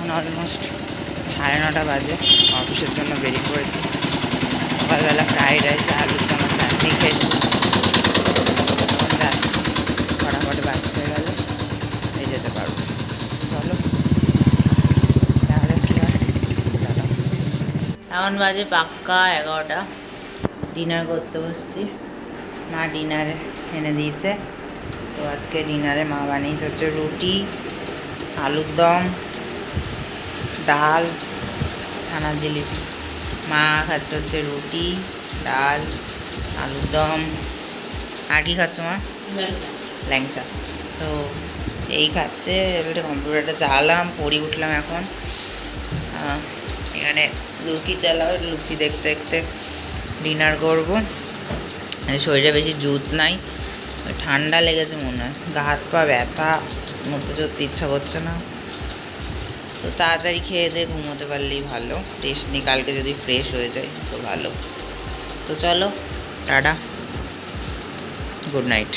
এখন অলমোস্ট 9:30 বাজে। অফিসের জন্য বেরিয়ে পড়েছি। সকালবেলা ফ্রাইড রাইস আলুর দম চাটনি খেয়েছি। এখন যাচ্ছি, ফটাফট বাস হয়ে গেলে এই যেতে পারবো। চলো তাহলে কী হয়। চলো, এখন বাজে পাক্কা 11টা। ডিনার করতে বসছি। মা ডিনার এনে দিয়েছে। তো আজকে ডিনারে মা বানিয়েছে হচ্ছে রুটি, আলুর দম, ডাল, ছানা জিলিপি। মা খাচ্ছে হচ্ছে রুটি, ডাল, আলুর দম। আর কি খাচ্ছ মা? ল্যাংচা। তো এই খাচ্ছে। কম্পিউটারটা চালাম, পড়ি উঠলাম এখন। এখানে লুকি চালাও, লুকি দেখতে দেখতে ডিনার করবো। শরীরে বেশি জুত নাই, ঠান্ডা লেগেছে মনে হয়, গা হাত পা ব্যথা, মরতে চড়তে ইচ্ছা করছে না। তো তাড়াতাড়ি খেয়ে দিয়ে ঘুমোতে পারলেই ভালো। রেস্ট নিই, কালকে যদি ফ্রেশ হয়ে যায় তো ভালো। তো চলো, টাটা, গুড নাইট।